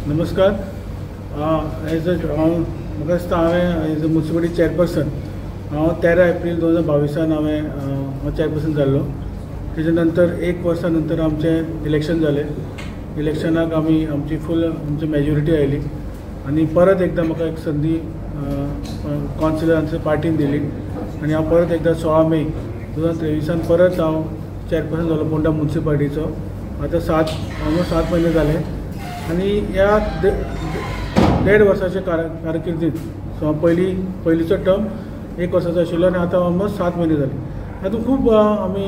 नमस्कार. एज म्हाका दिसता हांवें as a municipality chairperson 13 April 2022 हांवें चेअरपर्सन जाल्लो. तेजे नंतर 1 वर्सा नंतर आमचें इलेक्शन जालें. इलेक्शनाक आमची फूल आमची मेजॉरिटी आयली आनी परत एकदा म्हाका एक संदी कावन्सिलरांच्या पार्टीन दिली आनी हांव परत एकदा 16 मे 2023 परत हांव चेअरपर्सन जालो पोंडा म्युनिसिपालिटीचो. आतां ऑलमोस्ट 7 म्हयने जाले आनी ह्या 1.5 वर्साच्या कारकिर्दींत पयलीचो टर्म 1 वर्साचो आशिल्लो आनी आतां ऑलमोस्ट 7 म्हयने जाले. तातूंत खूब आमी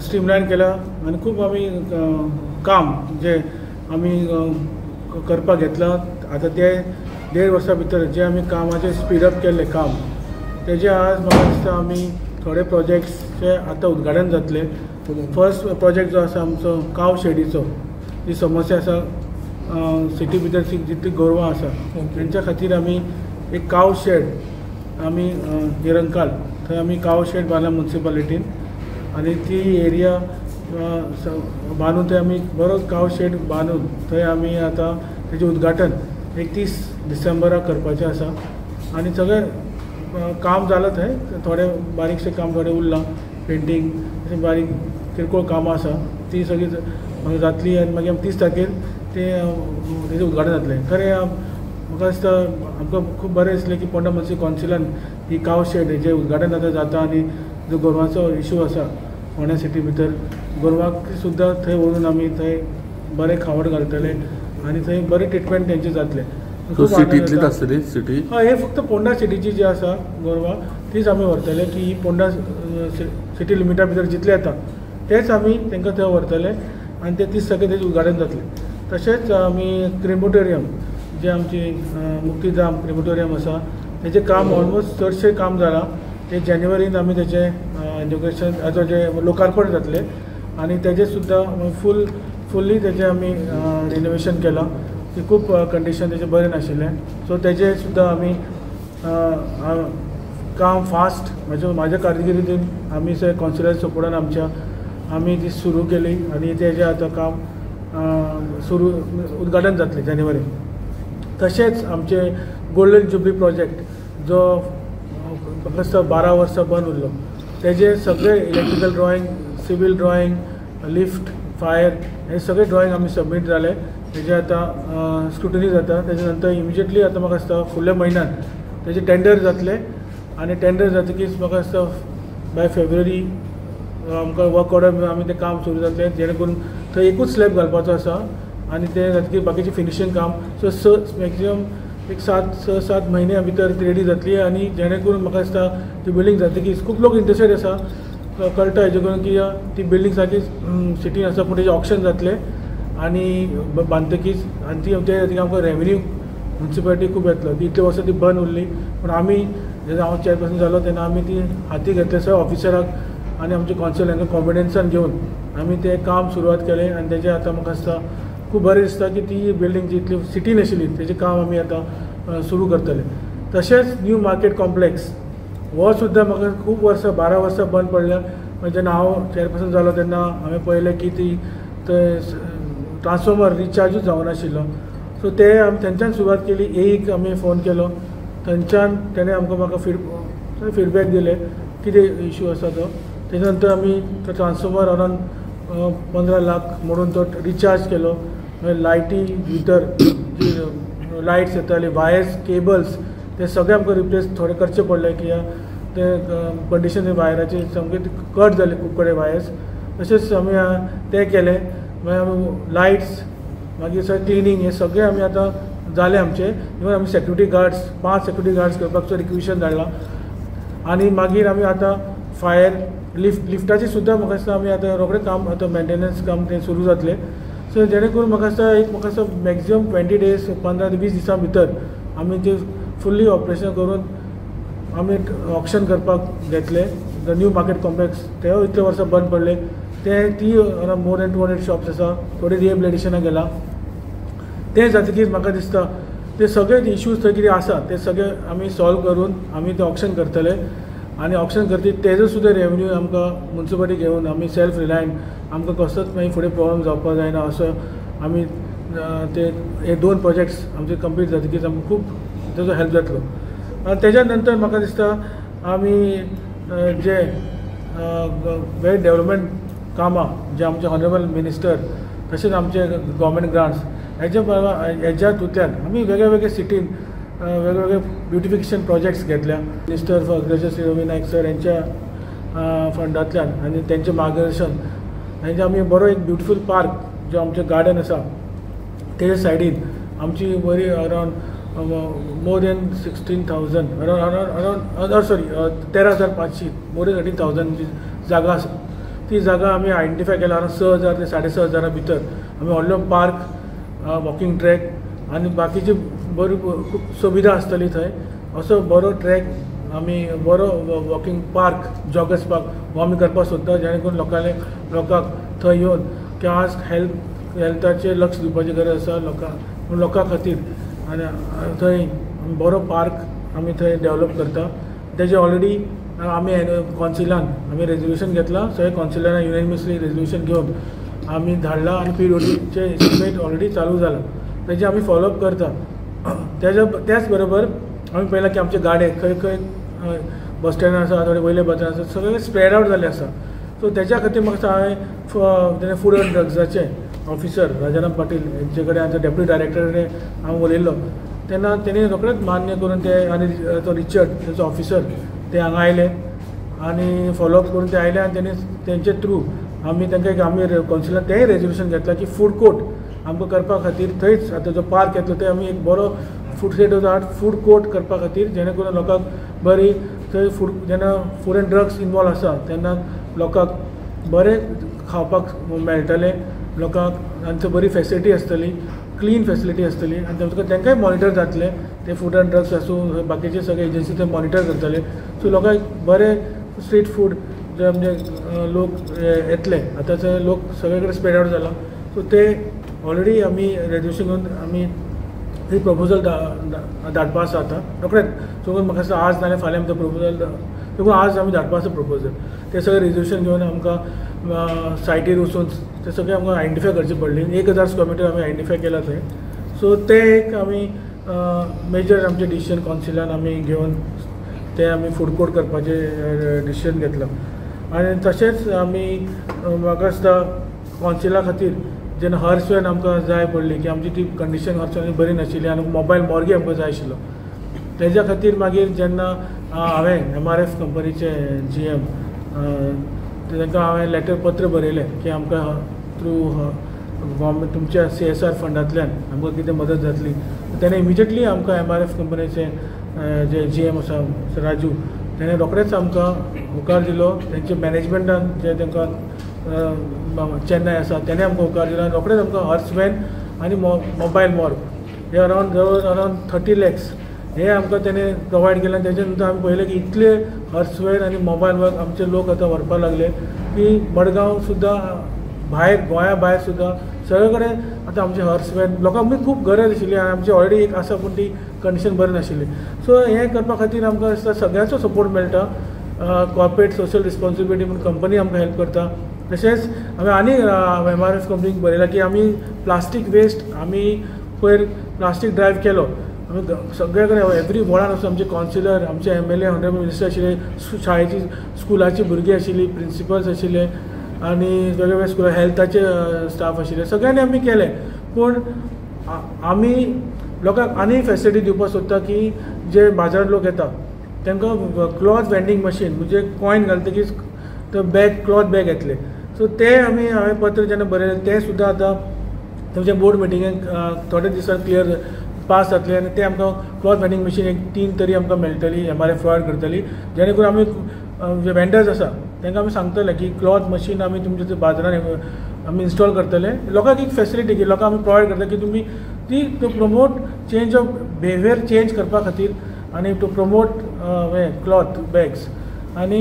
स्ट्रीमलायन केला आनी खूब आमी काम जे आमी करपाक घेतलां आतां ते 1.5 वर्सां भितर जे आमी कामाचें स्पीडअप केल्लें काम तेजे आज म्हाका दिसता आमी थोडे प्रोजेक्ट्सचे आतां उद्घाटन जातले. फर्स्ट प्रोजेक्ट जो आसा आमचो काव शेडीचो, जी समस्या आसा सिटी भितर जितली गोरवां आसा तेंच्या खातीर आमी एक काव शेड आमी निरंकाल थंय आमी काव शेड बांदला म्युनिसिपालिटीन आनी ती एरिया बांदून थंय आमी बरो काव शेड बांदून थंय आमी आतां तेजें उद्घाटन 31 डिसेंबराक करपाचें आसा. आनी सगळें काम जालां थंय. थोडे बारीकशें काम थोडें उरलां, पेंटींग अशें बारीक किरकोळ कामां आसा ती सगळीं जातली आनी मागीर 30 तारखेर तेजें उद्घाटन जातलें. खरें म्हाका दिसता आमकां खूब बरें दिसलें की पोंडा म्युनिसिपल कावन्सिलान ही काव शेड हेजें उद्घाटन आतां जाता आनी जो गोरवांचो इशू आसा फोंड्या सिटी भितर गोरवांक सुद्दां थंय व्हरून आमी थंय बरें खावड घालतले आनी थंय बरें ट्रिटमेंट तेंचें जातलें. सिटींतलीच आसतली सिटी? हय, हे फक्त पोंडा सिटीची जी आसा गोरवां तीच आमी व्हरतले की ही पोंडा सिटी लिमिटा भितर जितले येता तेच आमी तांकां थंय व्हरतले आनी ते 30 तारखेर तेजें उद्घाटन जातलें. तशेंच आमी क्रिमोटोरियम जे आमची मुक्तीधाम क्रिमोटोरियम आसा तेजें काम ऑलमोस्ट चडशें काम जालां. ते जानेवारीन आमी तेजें इनॉग्रेशन हाचो जें लोकार्पण जातलें आनी तेजें सुद्दां फुल्ली तेजें आमी रिनोवेशन केलां. की खूब कंडिशन तेजें बरें नाशिल्लें, सो तेजें सुद्दां आमी काम फास्ट म्हाज्या कारकिर्दीन आमी कावन्सिलर सपोर्टान आमी ती सुरू केली आनी तेजें आतां काम उद्घाटन जातलें जानेवारी. तशेंच आमचे गोल्डन जुबली प्रोजेक्ट जो म्हाका दिसता 12 वर्सां बंद उरलो तेजे सगळे electrical drawing, civil drawing, lift, fire हे सगळे ड्रॉइंग आमी सबमीट जाले. तेजे आतां स्क्रुटनी जाता. तेजे नंतर इमिजिएटली आतां म्हाका दिसता फुडल्या म्हयन्यान तेजे टेंडर जातले आनी टेंडर जातकीच म्हाका दिसता बाय फेब्रुवारी आमकां वर्क ऑर्डर आमी तें काम सुरू जातलें जेणे करून थंय एकूच स्लॅब घालपाचो आसा आनी ते जातकीर बाकीचें फिनिशींग काम सो मॅक्झिमम एक 6-7 म्हयन्या भितर ती रेडी जातली आनी जेणे करून म्हाका दिसता ती बिल्डींग जातकीच खूब लोक इंट्रस्टेड आसा. कळटा हेजे करून की ती बिल्डींग सारकी सिटीन आसा पूण तेजें ऑक्शन जातलें आनी बांदतकीच आनी ती ते खातीर आमकां रेवेन्यू म्युनिसिपालिटी खूब येतलो. ती इतले वर्सां ती बंद उरली पूण आमी जेन्ना हांव चेअरपर्सन जालो तेन्ना आमी ती हाती घेतले सगळे ऑफिसराक आनी आमचे कावन्सिलर हांकां कॉन्फिडन्सान घेवन आमी तें काम सुरवात केलें आनी तेजें आतां म्हाका दिसता खूब बरें दिसता की ती बिल्डींग जी इतली सिटीन आशिल्ली तेजें काम आमी आतां सुरू करतले. तशेंच न्यू मार्केट कॉम्प्लेक्स हो सुद्दां म्हाका खूब वर्सां 12 वर्सां बंद पडल्या. जेन्ना हांव चेअरपर्सन जालो तेन्ना हांवें पळयलें की ती थंय ट्रान्सफॉर्मर रिचार्जूच जावनाशिल्लो. सो ते थंयच्यान सुरवात केली. एक आमी फोन केलो थंयच्यान तेणें म्हाका फिडबॅक दिले कितें इशू आसा तो. तेजे नंतर आमी तो ट्रान्सफॉर्मर अरावंड 15 लाख म्हणून तो रिचार्ज केलो. मागीर लायटी भितर जी लायट्स येताली, वायर्स, केबल्स ते सगळे आमकां रिप्लेस थोडे करचे पडले की ते कंडिशन वायराची सामके कट जाले खूब कडेन वायर्स. तशेंच आमी ते केले. मागीर आमी लायट्स मागीर सगळें क्लिनींग हे सगळें आमी आतां जालें आमचें. इवन आमी सेक्युरिटी गार्ड्स 5 सेक्युरिटी गार्ड्स करपाचो रिक्विशन धाडलां आनी मागीर आमी आतां फायर लिफ्टाची सुद्दां म्हाका दिसता आमी आतां रोखडें काम आतां मेंटेनन्स काम तें सुरू जातलें. सो जेणे करून म्हाका दिसता मॅक्झिमम 20 days 15 ते 20 दिसां भितर आमी ते फुल्ली ऑपरेशन करून आमी ऑक्शन करपाक घेतले. द न्यू मार्केट कॉम्प्लेक्स ते इतले वर्सां बंद पडले ती मोर दॅन 200 शॉप्स आसा. थोडे रिहेबिलिटेशनाक गेला. ते जातकीर म्हाका दिसता ते सगळे इश्यूज थंय कितें आसा ते सगळे आमी सॉल्व करून आमी ते ऑक्शन करतले आनी ऑक्शन करता तेजो सुद्दां रेवेन्यू आमकां म्युनिसिपालिटी घेवन आमी सेल्फ रिलायंट आमकां कसोच मागीर फुडें प्रॉब्लम जावपाक जायना असो आमी ते हे 2 प्रोजेक्ट्स आमचे कंप्लीट जातकीच आमकां खूब ताजो हेल्प जातलो. तेज्या नंतर म्हाका दिसता आमी जे वेरी डेवलपमेंट कामां जे आमचे ऑनरेबल मिनिस्टर तशेंच आमचे गव्हर्मेंट ग्रांट्स हेज्यातूंतल्यान आमी वेगळे सिटीन वेगवेगळे ब्युटिफिकेशन प्रोजेक्ट्स घेतल्या. Minister for agriculture Shri Ravi Naik sir यांच्या फंडांतल्यान आनी तेंचें मार्गदर्शन हेंचे आमी बरो एक ब्युटिफूल पार्क जो आमचें गार्डन आसा तेजे सायडीन आमची बरी around more than 16,000 around sorry 13,500 more than 13,000 जागा आसा. ती जागा आमी आयडेंटिफाय केला अरावंड 6,000 ते 6,500 भितर आमी व्हडलो पार्क वॉकिंग ट्रॅक आनी बाकीची बरी खूब सुविधा आसतली थंय. असो बरो ट्रॅक आमी बरो वॉकिंग पार्क जॉगर्स पार्क हो आमी करपाक सोदता जेणे करून लोकांक थंय येवन की आज हेल्थाचेर लक्ष दिवपाची गरज आसा लोकां खातीर आनी थंय बरो पार्क आमी थंय डेवलप करता. तेजे ऑलरेडी आमी कॉन्सिलान आमी रेजोल्युशन घेतलां. सगळे कॉन्सिलरान युनेनिमसली रेजोल्युशन घेवन आमी धाडलां आनी PWDचे एस्टिमेट ऑलरेडी चालू जाला. तेजे आमी फॉलोअप करता. त्याच बरोबर आमी पळयलां की आमचे गाडे खंय खंय बस स्टँडार आसा थोडे वयले बाजार आसा सगळे स्प्रेड आउट जाल्ले आसा. सो तेच्या खातीर म्हाका हांवें फूड एंड ड्रग्साचे ऑफिसर राजाराम पाटील हेंचे कडेन आमच्या डेप्युटी डायरेक्टर कडेन हांव उलयल्लो तेन्ना तेणी रोखडेच मान्य करून ते आनी तो रिचर्ड तेचो ऑफिसर ते हांगा आयले आनी फॉलोअप करून ते आयले आनी तेणी तेंचे थ्रू आमी तांकां आमी कॉन्सिलान तेंय रेजोल्युशन घेतलां की फूड कोर्ट आमकां करपा खातीर थंयच आतां जो पार्क येतलो ते आमी एक बरो food state of the art food court करपा खातीर जेणे करून लोकांक बरी थंय जेन्ना फूड एंड ड्रग्स इनवॉल्व आसा तेन्ना लोकांक बरें खावपाक मेळटलें. लोकांक तांचो बरी फेसिलिटी आसतली क्लीन फेसिलिटी आसतली आनी तांकांय मॉनिटर जातले ते फूड एंड ड्रग्स आसूं बाकीचे सगळे एजन्सी ते मॉनिटर करतले. सो लोकांक बरें स्ट्रीट फूड जे म्हणजे लोक येतले आतांचे लोक सगळे कडेन स्प्रेड आउट जाला. सो ते ऑलरेडी आमी रेजोल्युशन घेवन आमी ही प्रपोजल धाडपा आसा आतां रोखडेच. सो म्हाका दिसता आज नाल्यार फाल्यां आमचो प्रपोजल देखून आज आमी धाडपा आसा प्रपोजल. ते सगळे रेजोल्युशन घेवन आमकां सायटीर वचून ते सगळे आमकां आयडेंटिफाय करची पडली. 1,000 स्क्वेअर मिटर आमी आयडेंटिफाय केला थंय. सो ते एक आमी मेजर आमचे डिसिजन कॉन्सिलान आमी घेवन ते आमी फूड कोर्ट करपाचें डिसिजन घेतलां. आनी तशेंच आमी म्हाका दिसता कॉन्सिला खातीर जेन्ना हर्स वॅन आमकां जाय पडली की आमची ती कंडिशन हर्स वॅन बरी नाशिल्ली आनी मोबायल मॉर्गे आमकां जाय आशिल्लो. तेज्या खातीर मागीर जेन्ना हांवें MRF कंपनीचे GM तांकां हांवें लेटर पत्र बरयलें की आमकां थ्रू गव्हर्मेंट तुमच्या CSR फंडांतल्यान आमकां कितें मदत जातली. तेणें इमिजिएटली आमकां MRF कंपनीचे जे GM आसा राजू तेणें रोखडेच आमकां होकार दिलो. तेंचे मॅनेजमेंटान जे तांकां चेन्नय आसा तेणें आमकां होकार दिलो आनी रोखडेच आमकां हॉर्स वॅन आनी मोबायल मॉर्ग हे अरावंड 30 lakhs हे आमकां तेणें प्रोवायड केलें. तेजे नंतर आमी पळयलें की इतले हॉर्स वॅन आनी मोबायल मॉर्ग आमचे लोक आतां व्हरपाक लागले की मडगांव सुद्दां भायर गोंया भायर सुद्दां सगळे कडेन आतां आमचे हॉर्स वॅन लोकांक खूब गरज आशिल्ली आनी आमची ऑलरेडी एक आसा पूण ती कंडिशन बरी नाशिल्ली. सो हें करपा खातीर आमकां दिसता सगळ्यांचो सपोर्ट मेळटा. कॉर्पोरेट सोशल रिस्पॉन्सिबिलिटी म्हणून कंपनी आमकां हेल्प करता. तशेंच हांवें आनी MRF कंपनीक बरयलां की आमी प्लास्टीक वेस्ट आमी पयर प्लास्टीक ड्रायव्ह केलो. आमी सगळे कडेन एवरी वॉर्डान वचून आमचे कॉन्सिलर आमचे MLA ऑनरेबल मिनिस्टर आशिल्ले शाळेची स्कुलाची भुरगीं आशिल्लीं प्रिंसिपल्स आशिल्ले आनी वेगवेगळ्या स्कुलां हेल्थाचे स्टाफ आशिल्ले सगळ्यांनी आमी केलें. पूण आमी लोकांक आनी फेसिलिटी दिवपाक सोदता की जे बाजारांत लोक येता तांकां क्लॉथ वेंडींग मशीन म्हणजे कॉयन घालतकीच तो बॅग क्लॉथ बॅग येतले. सो ते आमी हांवें पत्र जेन्ना बरयलें तें सुद्दां आतां तुमच्या बोर्ड मिटिंगेक थोडे दिसांनी क्लियर पास जातले आनी ते आमकां क्लॉथ वेंडींग मशीन एक 3 तरी आमकां मेळटली MRF प्रोवायड करतली जेणे करून आमी जे वेंडर्स आसा तांकां आमी सांगतले की क्लॉथ मशीन आमी तुमच्या बाजारान आमी इन्स्टॉल करतले. लोकांक एक फेसिलिटी की लोकांक आमी प्रोवायड करता की तुमी ती to promote change of behaviour change करपा खातीर आनी टू प्रमोट क्लॉथ बॅग्स आनी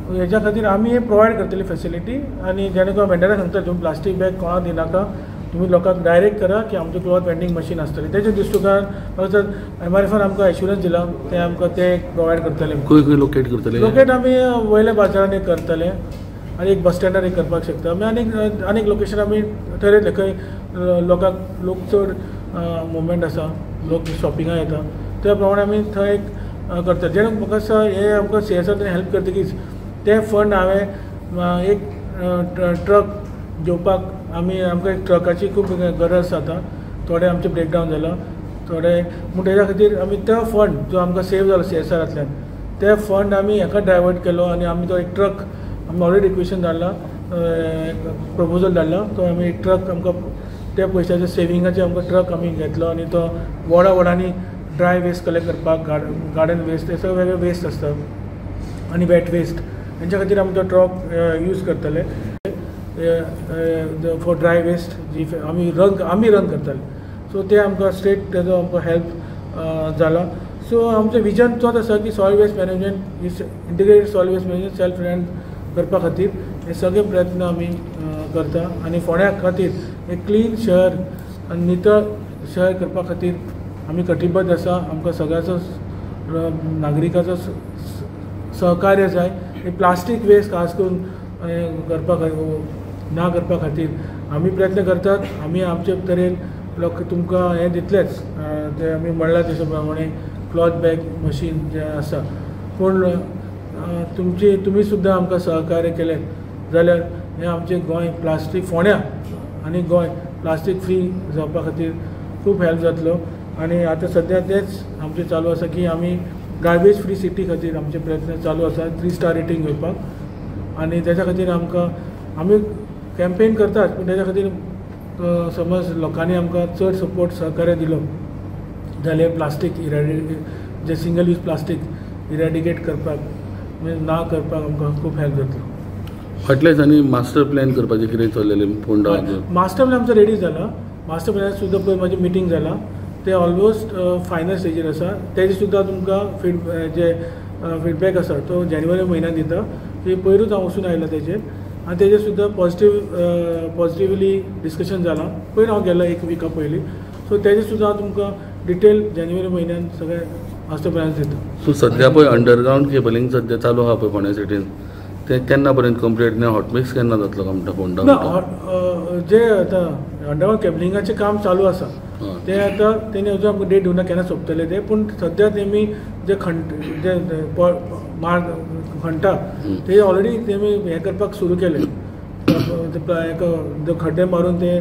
हेच्या खातीर आमी हे प्रोवायड करतली फेसिलिटी. आनी जेणे करून वेंडराक सांगता तुमी प्लास्टीक बॅग कोणाक दिनाका तुम्ही लोकांक डायरेक्ट करा की आमचे क्लॉथ वेंडींग मशीन आसतली. तेच्या दृश्टिकोनान MRFन आमकां एश्युरन्स दिला ते आमकां ते प्रोवायड करतले. खंय लोकेट करतले? लोकेट आमी वयल्या बाजारान एक करतले आनी एक बस स्टँडार एक करपाक शकता. आमी आनीक लोकेशन आमी ठरयतले खंय लोक चड मुवमेंट आसा, लोक शॉपिंगाक येता, त्या प्रमाणे आमी थंय एक करता. जेन्ना म्हाका दिसता हे आमकां CSR हेल्प करतकीच ते फंड हांवें एक ट्रक घेवपाक आमकां एक ट्रकाची खूब गरज आसा. थोडे आमचे ब्रेकडावन जाला थोडे, पूण तेज्या खातीर आमी तो फंड जो आमकां सेव जालो CSRांतल्यान ते फंड आमी हेका डायवर्ट केलो आनी आमी तो एक ट्रक आमी ऑलरेडी रिक्वेशन धाडला, प्रपोजल धाडला. तो आमी एक ट्रक आमकां त्या पयशाचे सेविंगाचे आमकां ट्रक आमी घेतलो आनी तो वडांनी ड्राय वेस्ट कलेक्ट करपाक, गार्डन वेस्ट हे सगळे वेगळे वेस्ट आसता आनी वेट वेस्ट हेंच्या खातीर आमी तो ट्रक यूज करतले फॉर ड्राय वेस्ट जी आमी रन करतले. सो ते आमकां स्टेट तेजो आमकां हेल्प जाला. सो आमचें विजन तोच आसा की solid waste management integrated solid waste management self finance करपा खातीर हे सगळे प्रयत्न आमी करता आनी फोंड्या खातीर एक क्लीन शहर आनी नितळ शहर करपा खातीर आमी कटिबद्ध आसा. आमकां सगळ्याचो नागरिकाचो सहकार्य जाय. प्लास्टीक वेस्ट खास करून ना करपा खातीर आमी प्रयत्न करतात. आमी आमचे तरेन लोक तुमकां हें दितलेच, ते आमी म्हणलां तशे प्रमाणे क्लॉथ बॅग मशीन जे आसा, पूण तुमी सुद्दां आमकां सहकार्य केलें जाल्यार हें आमचें गोंय प्लास्टीक फोंड्या आनी गोंय प्लास्टीक फ्री जावपा खातीर खूब हेल्प जातलो. आनी आतां सद्या तेच आमचें चालू आसा की आमी गार्बेज फ्री सिटी खातीर आमचे प्रयत्न चालू आसा 3 स्टार रेटींग घेवपाक. आनी तेच्या खातीर आमी कॅम्पेन करतात, पूण तेच्या खातीर समज लोकांनी आमकां चड सपोर्ट सहकार्य दिलो जाल्यार प्लास्टीक जे सिंगल यूज प्लास्टीक इरेडिकेट करपाक ना करपाक आमकां खूब हेल्प जातलो. फाटल्या दिसांनी मास्टर प्लॅन करपाचें कितें चल्लेलें फोंडा? मास्टर प्लॅन आमचो रेडी जाला. मास्टर प्लॅन सुद्दां पळय म्हाजी मिटींग जाला, ते ऑलमोस्ट फायनल स्टेजीर आसा. तेजे सुद्दां तुमकां फीडबॅक आसा तो जानेवारी म्हयन्यात दिता. ती पयरूच हांव वचून आयला तेजेर आनी तेजेर सुद्दां पॉजिटिवली डिस्कशन जालां. पयर हांव गेलो एक विका पयलीं. सो तेजेर सुद्दां हांव तुमकां डिटेल जानेवारी म्हयन्यान सगळे मास्टर प्लॅन्स दिता. सो सद्या पळय अंडरग्रावंड केबलिंग सद्या चालू आहा पळय फोंड्या सिटीन, ते केन्ना पर्यंत कंप्लीट ना? हॉटमिक्स केन्ना जातलो म्हणटा फोंडा? जे आतां अंडरग्रावंड केबलिंगाचें काम चालू आसा ते आतां तेणी अजून आमकां डेट दिवना केन्ना सोंपतले ते, पूण सद्या तेमी जे खणटा ते ऑलरेडी तेमी हें करपाक सुरू केलें. खड्डे मारून ते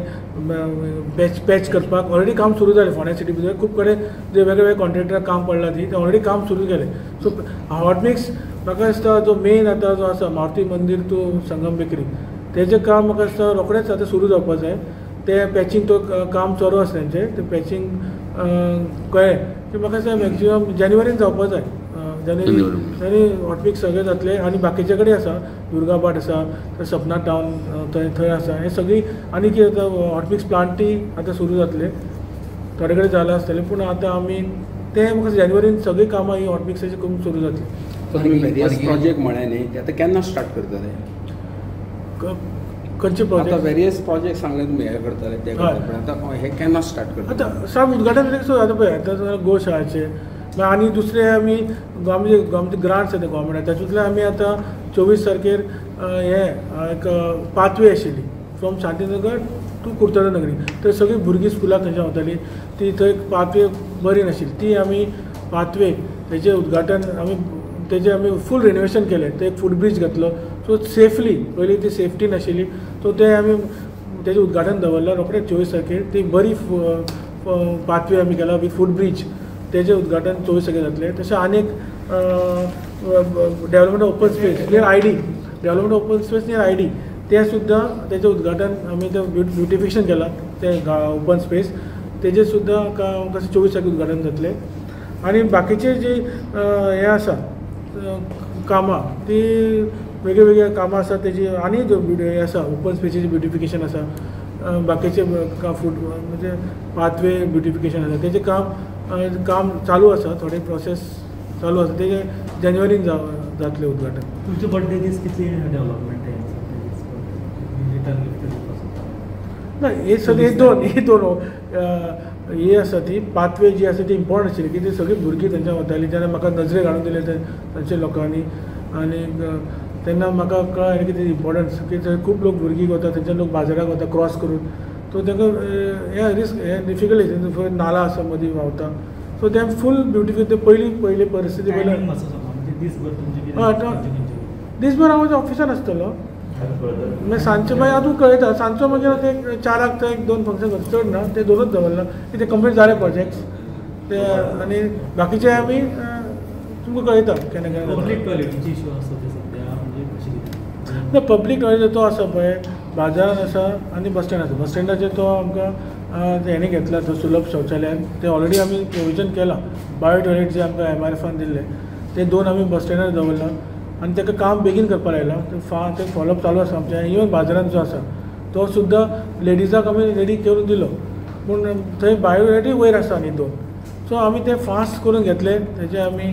पॅच करपाक ऑलरेडी काम सुरू जालें फोंड्या सिटी भितर. खूब कडेन जे वेगळे कॉन्ट्रॅक्टराक काम पडलां ती ते ऑलरेडी काम सुरू केलें. सो हॉटमिक्स म्हाका दिसता जो मेन आतां जो आसा मारुती मंदिर टू संगम बेकरी तेजें काम म्हाका दिसता रोखडेंच आतां सुरू जावपाक जाय. ते पॅचींग तो काम चालू आसा तेंचें, ते पॅचींग कळ्ळें की म्हाका दिसता मॅक्झिमम जानेवारीन जावपाक जाय. जानेवारी हॉटमिक्स सगळे जातले. आनी बाकीचे कडेन आसा, दुर्गाबाट आसा, सपना टावन थंय आसा, हे सगळी आनी कितें जाता हॉटमिक्स प्लांटूय आतां सुरू जातले. थोडे कडेन जालां आसतलें, पूण आतां आमी ते म्हाका जानेवारीन सगळीं कामां ही हॉटमिक्साची करून सुरू जातली. वेरियस प्रोजेक्ट म्हळें न्ही, ते आतां केन्ना स्टार्ट करतले? खंयचे प्रोजेक्ट? आतां वेरियस प्रोजेक्ट सांगले तुमी हे करतले ते करतले, पण आतां हे केन्ना स्टार्ट करतले? आतां साम उद्घाटन आतां पळय आतां गोशाळाचे आनी दुसरे आमी आमचे ग्रांट्स आसा गव्हर्मेंट तातूंतल्यान आमी आतां 24 तारखेर हे एक पाथवे आशिल्ली फ्रॉम शांतीनगर टू कुर्तोरा नगरी, थंय सगळीं भुरगीं स्कुलाक थंयच्यान वतालीं. ती थंय पाथवे बरी नाशिल्ली, ती आमी पाथवे तेजें उद्घाटन आमी फूल रिनोवेशन केलें. ते एक फूट ब्रीज घातलो. सो सेफली पयलीं ती सेफ्टी नाशिल्ली, सो ते आमी तेजें उद्घाटन दवरलां रोखडेंच 24 तारखेर. ती बरी पाथवे आमी केला विथ फूट ब्रीज, तेजें उद्घाटन 24 तारखेर जातलें. तशें आनीक development open space near ID ते सुद्दां तेजें उद्घाटन आमी तें ब्युटिफिकेशन केलां तें ओपन स्पेस, तेजें सुद्दां आमकां 24 तारखेर उद्घाटन जातलें. आनी बाकीचे जी हें आसा कामां ती वेगळी कामां आसा तेजी आनी हें आसा ओपन स्पेसीचें ब्युटिफिकेशन आसा, बाकीचे फूड म्हणजे पाथवे ब्युटिफिकेशन आसा तेजें काम चालू आसा. थोडे प्रोसेस चालू आसा, तेजें जानेवारीन जातलें उद्घाटन. तुमचे बर्थडे दीस कितली डेव्हलपमेंट आहे? ना हे सगळे दोन ही आसा ती पाथवे जी आसा ती इम्पॉर्टंट आशिल्ली की ती सगळीं भुरगीं थंयच्यान वतालीं. जेन्ना म्हाका नजरे घालून दिले थंयच्या लोकांनी आनी तेन्ना म्हाका कळ्ळें की ती इम्पॉर्टंट की थंय खूब लोक भुरगीं वता, थंयच्यान लोक बाजाराक वता क्रॉस करून. सो तांकां हे रिस्क हे डिफिकल्ट नाला आसा मदीं व्हांवता सो ते फूल ब्युटिफूल ते पयली परिस्थिती पयल्या टायमिंग मातसो सांगा म्हणजे दीसभर तुमचे हय, कितें दीसभर हांव म्हज्या ऑफिसान आसतलो मागीर सांजचे मागीर हांव कळयता सांजचो मागीर ते 4 ते 1-2 फंक्शन करता चड ना ते 2च दवरला की ते कंप्लीट जाले प्रोजेक्ट्स ते आनी बाकीचे आमी तुमकां कळयता केन्ना केन्ना पब्लीक टॉयलेटीचे इश्यू आसा ते सद्या म्हणजे कशें कितें ना पब्लीक टॉयलेट तो आसा पळय बाजारान आसा आनी बस स्टँड आसा बस स्टँडाचेर तो आमकां हेणी घेतला तो सुलभ शौचालयान ते ऑलरेडी आमी प्रोविजन केलां बायो टॉयलेट जे आमकां MRFान दिल्ले ते 2 आमी बस स्टँडार दवरला आनी ताका काम बेगीन करपाक लायला ते फॉलोअप चालू आसा आमचें इवन बाजारान जो आसा तो सुद्दां लेडिजाक आमी रेडी करून दिलो पूण थंय बायो टॉयलेटूय वयर आसा आनी 2 सो आमी ते फास्ट करून घेतले तेजे आमी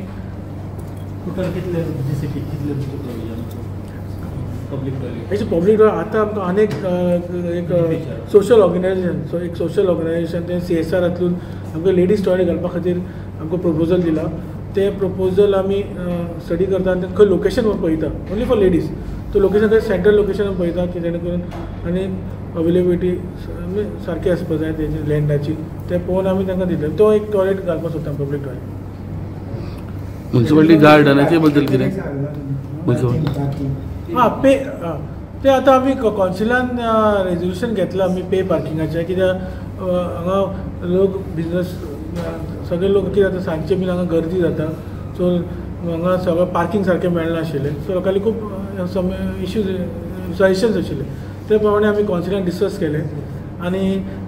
टोटल कितले सिटी कितले तुमचे प्रोविजन पब्लीक टॉयलेट हेचे पब्लीक टॉयलेट आतां आमकां आनीक एक सोशल ऑर्गनायजेशन सो एक सोशल ऑर्गनायजेशन ते CSRांतून आमकां लेडीज टॉयलेट घालपा खातीर आमकां प्रपोजल दिला ते प्रपोजल आमी स्टडी करता आनी खंय लोकेशन पळयता ओन्ली फॉर लेडीज तो लोकेशन खंय सेंट्रल लोकेशन पळयता की जेणे करून आनी अवेलेबिलिटी सारकी आसपा जाय तेजी लँडाची ते पळोवन आमी तांकां दिले तो एक टॉयलेट घालपाक सोदता पब्लीक टॉयलेट म्युन्सिपालिटी गार्डनाचे बद्दल कितें म्युन्सिपालिटी पे ते आतां आमी कौन्सिलान रेजोल्युशन घेतलां आमी पे पार्किंगाचें कित्याक हांगा लोक बिजनस सगळे लोक कितें जाता सांजचे बीन हांगा गर्दी जाता सो हांगा सगळें पार्किंग सारकें मेळनाशिल्लें सो लोकांनी खूब इश्यूज सजेशन्स आशिल्ले ते प्रमाणे आमी कौन्सिलान डिस्कस केले आनी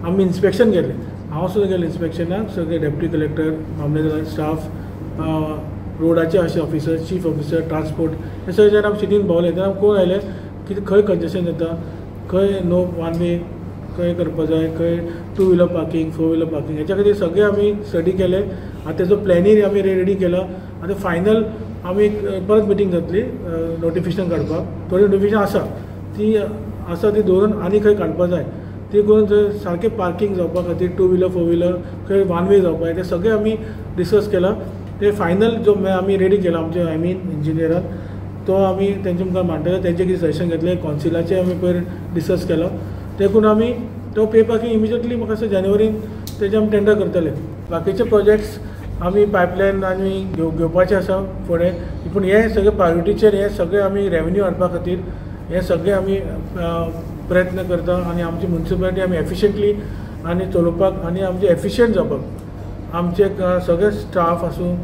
आमी इन्स्पेक्शन केलें हांव सुद्दां गेलें इन्स्पेक्शनाक सगळे डेप्युटी कलेक्टर मामलेदार स्टाफ रोडाचे अशे ऑफिसर चीफ ऑफिसर ट्रान्सपोर्ट हे सगळे जेन्ना आमी सिटीन भोंवले तेन्ना कोण आयले की खंय कंजेशन जाता खंय नो वन वे खंय करपा जाय खंय 2 व्हिलर पार्किंग 4 व्हिलर पार्किंग हेच्या खातीर सगळे आमी स्टडी केले आतां तेजो प्लॅनूय आमी रेडी केला आतां फायनल आमी परत मिटींग जातली नोटिफिकेशन काडपाक थोडी नोटिफिकेशन आसा ती दवरून आनी खंय काडपा जाय ती करून जर सारकें पार्किंग जावपा खातीर 2 व्हिलर 4 व्हिलर खंय वन वे जावपा जाय ते सगळे आमी डिस्कस केला ते फायनल जो आमी रेडी केला आमचे इंजिनियरान तो आमी तेंचे मुखार मांडटले तेंचे कितें सजेशन घेतले कौन्सिलाचे आमी पयर डिस्कस केला ते करून आमी तो पे पार्किंग इमिजिएटली म्हाका दिसता जानेवारीन तेजे आमी टेंडर करतले बाकीचे प्रोजेक्ट्स आमी पायपलायन आनी घेवपाचे आसा फुडें पूण हे सगळे प्रायोरिटीचेर हे सगळे आमी रेवेन्यू हाडपा खातीर हे सगळे आमी प्रयत्न करता आनी आमची म्युन्सिपालिटी आमी एफिशियंटली आनी चलोवपाक आनी आमचे एफिशियंट जावपाक आमचे सगळे स्टाफ आसूं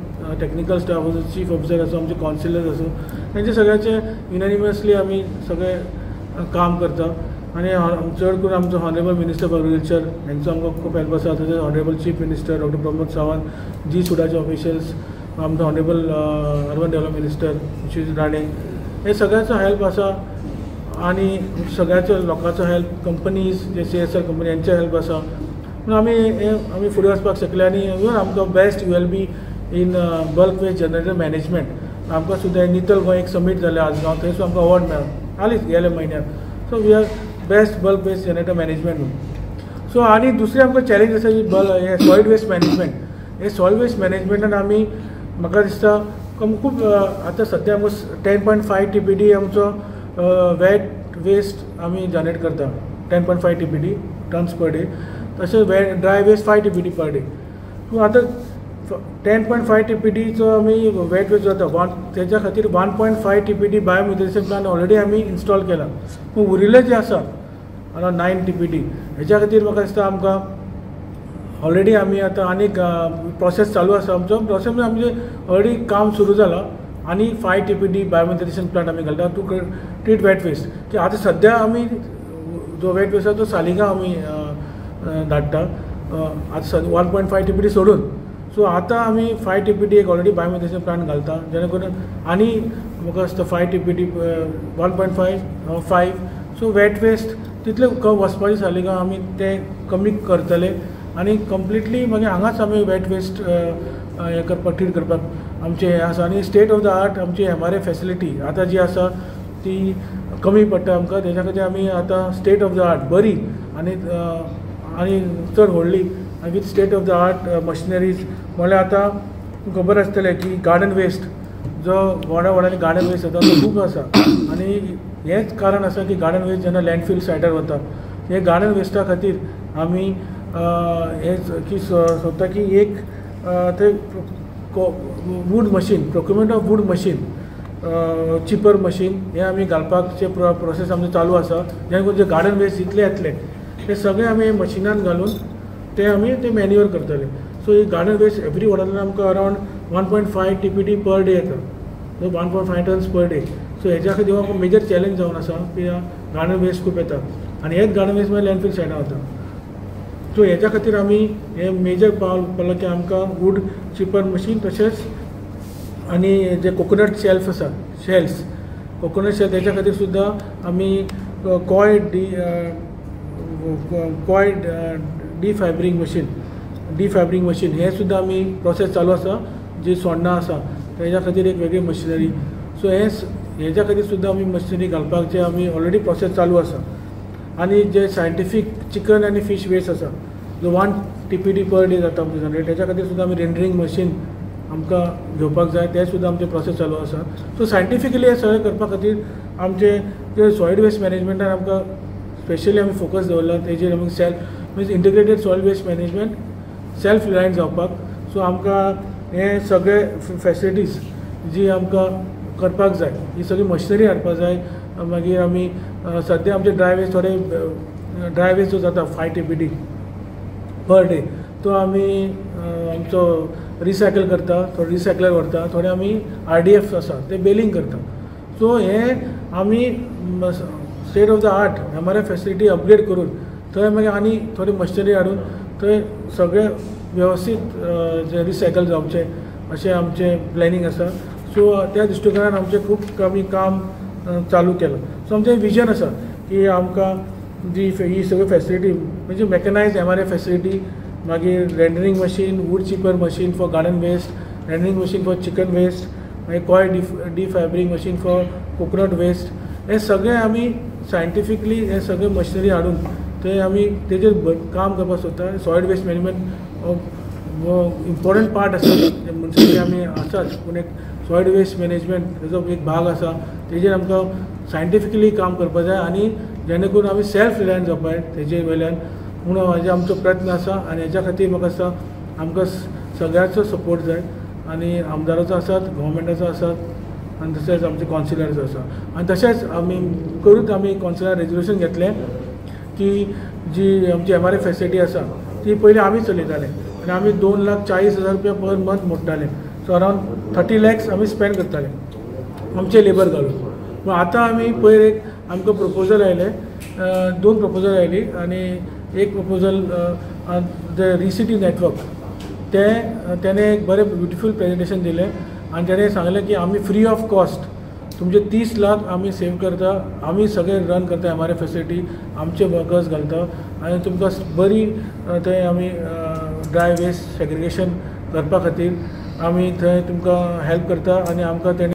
टेक्निकल स्टाफ आसूं चीफ ऑफिसर आसूं आमचे कावन्सिलर्स आसूं तेंचे सगळ्याचे युनानिमसली आमी सगळे काम करता आनी चड करून आमचो हॉनरेबल मिनिस्टर फॉर एग्रीकल्चर हेंचो आमकां खूब हेल्प आसा तशेंच honourable chief minister doctor Pramod Sawant ji सुडाचे ऑफिशियल्स आमचो honourable urban development minister Shri Rane हे सगळ्यांचो हेल्प आसा आनी सगळ्याचो लोकांचो हेल्प कंपनीज जे CSR कंपनी हेंचो हेल्प आसा पूण आमी फुडें वचपाक शकले आनी इवन आमकां best ULB in bulk waste generator management आमकां सुद्दां नितल गोंय एक समीट जालें आजगांव थंय सुद्दां आमकां अवॉर्ड मेळ्ळा हालींच गेल्या म्हयन्याक so we are best bulk waste generator management म्हणून सो आनी दुसरी आमकां चॅलेंज आसा ही हे सॉयल वेस्ट मॅनेजमेंट हे सॉयल वेस्ट मॅनेजमेंटान आमी म्हाका दिसता खूब आतां सद्या आमकां 10.5 TPD आमचो वेट वेस्ट आमी जनरेट करता 10.5 TPD टन्स पर डे तशेंच dry waste 5 TPD per day पूण आतां 10.5 TPDचो आमी वेट वेस्ट जाता तेच्या खातीर 1.5 TPD बायोमिथेनेशन प्लांट ऑलरेडी आमी इन्स्टॉल केला पूण उरिल्ले जे आसा अरावंड 9 TPD हेच्या खातीर म्हाका दिसता आमकां ऑलरेडी आमी आतां आनीक प्रोसेस चालू आसा आमचो प्रोसेस आमचें ऑलरेडी काम सुरू जालां आनी 5 TPD बायोमिथेनेशन प्लांट आमी घालता टू ट्रीट वेट वेस्ट की आतां सद्या आमी जो वेट वेस्ट आसा तो सालिगांव आमी धाडटा आतां 1.5 TPD सोडून सो आतां आमी 5 TPD एक ऑलरेडी बायोमिथेनेशन प्लांट घालता जेणे करून आनी म्हाका दिसता 5 TPD 1.5 सो वेट वेस्ट तितले वचपाची सालिगांव आमी ते कमी करतले आनी कंप्लिटली मागीर हांगाच आमी वेट वेस्ट हे करपाक ट्रीट करपाक आमचे हे आसा आनी स्टेट ऑफ द आर्ट आमची MRA फॅसिलिटी आतां जी आसा ती कमी पडटा आमकां तेच्या खातीर आमी आतां स्टेट ऑफ द आर्ट बरी आनी चड व्हडली आनी with state of the art machineries म्हळ्यार आतां खबर आसतलें की गार्डन वेस्ट जो व्हडा व्हडांनी गार्डन वेस्ट जाता तो खूब आसा आनी हेंच कारण आसा की गार्डन वेस्ट जेन्ना लँडफील सायटार वता हे गार्डन वेस्टा खातीर आमी हे की सोदता की एक ते wood machine, procurement of wood machine, chipper machine हे आमी घालपाकचे प्रोसेस आमचो चालू आसा. जेणे करून जे गार्डन वेस्ट जितले येतले ते सगळे आमी मशिनान घालून ते आमी ते मॅन्युअर करतले. सो ही गार्डन वेस्ट एवरी वॉर्डान आमकां अरावंड 1.5 TPD पर डे येता, 1.5 टन्स पर डे. सो हेच्या खातीर आमकां मेजर चॅलेंज जावन आसा की गार्डन वेस्ट खूब येता आनी हेच गार्डन वेस्ट मागीर लँडफील सायडा वता. सो हेच्या खातीर आमी हे मेजर पावल पडला की आमकां वूड चिपर मशीन तशेंच आनी जे कोकोनट शेल्स आसा, शेल्स कोकोनट शेल्स तेच्या खातीर सुद्दां आमी कॉयड डिफायब्रिंग मशीन हे सुद्दां आमी प्रोसेस चालू आसा. जी सोंडा आसा तेच्या खातीर एक वेगळी मशिनरी. सो हेच्या खातीर सुद्दां आमी मशिनरी घालपाकचे आमी ऑलरेडी प्रोसेस चालू आसा. आनी जे सायंटिफीक चिकन आनी फीश वेस्ट आसा जो 1 TPD पर डे जाता आमचे जनरेट, तेच्या खातीर सुद्दां आमी रेंडरिंग मशीन आमकां घेवपाक जाय, ते सुद्दां आमचे प्रोसेस चालू आसा. सो सायंटिफिकली हे सगळें करपा खातीर आमचे जे सॉयल वेस्ट मॅनेजमेंटान आमकां स्पेशली आमी फोकस दवरला. तेजेर आमी means integrated solid waste management self reliant जावपाक. सो आमकां हे सगळे फॅसिलिटीज जी आमकां करपाक जाय ही सगळी मशिनरी हाडपाक जाय. मागीर आमी सद्या आमचे ड्राय वेस्ट थोडे ड्राय वेस्ट जो जाता 5 TPD पर डे तो आमी आमचो रिसायकल करता, थोडे रिसायकलर व्हरता, थोडे आमी RDF आसा ते बेलिंग करता. सो हे आमी state of the art MRF facility upgrade करून थंय मागीर आनी थोडी मशिनरी हाडून थंय सगळे वेवस्थीत जे रिसायकल जावचे अशें आमचें प्लॅनिंग आसा. सो त्या दृश्टिकोनान आमचें खूब आमी काम चालू केलां. सो आमचें विजन आसा की आमकां जी ही सगळी फॅसिलिटी म्हणजे मॅकनायज्ड MRF फॅसिलिटी, मागीर rendering machine, wood chipper machine for garden waste, rendering machine for chicken waste, मागीर coil defibring machine for coconut waste, हे सगळे आमी सायंटिफिकली हे सगळे मशिनरी हाडून ते आमी तेजेर काम करपाक सोदता. Solid waste management important part आसा म्हणजे आमी आसाच, पूण एक सॉयल वेस्ट मॅनेजमेंट तेजो एक भाग आसा. तेजेर आमकां सायंटिफिकली काम करपाक जाय आनी जेणे करून आमी सेल्फ रिलायंट जावपाक जाय तेजे वयल्यान. म्हणून हेजे आमचो प्रयत्न आसा आनी हेच्या खातीर म्हाका दिसता आमकां सगळ्यांचो सपोर्ट जाय आनी आमदाराचो आसात, गव्हर्मेंटाचो आसात आनी तशेंच आमचे कॉन्सिलर्स आसा. आनी तशेंच आमी करूच आमी कॉन्सिलर रेजोल्युशन घेतलें की जी आमची MRF फॅसिलिटी आसा ती पयलीं आमी चलयताले आनी आमी 2,40,000 रुपया पर मंथ मोडटाले. सो अरावंड 30 lakhs आमी स्पेंड करताले आमचे लेबर घालून. पूण आतां आमी पयर एक आमकां प्रपोजल आयले, 2 प्रपोजल आयली आनी एक प्रपोजल द रिसिटी नेटवर्क तेणे एक बरें ब्युटिफूल प्रेजेंटेशन दिलें आनी तेणें सांगलें की आमी फ्री ऑफ कॉस्ट तुमचे 30 लाख आमी सेव करता, आमी सगळे रन करता MRF फॅसिलिटी, आमचे वर्कर्स घालता आनी तुमकां बरी थंय आमी ड्राय वेस्ट सेग्रिगेशन करपा खातीर आमी थंय तुमकां हेल्प करता आनी आमकां तेणे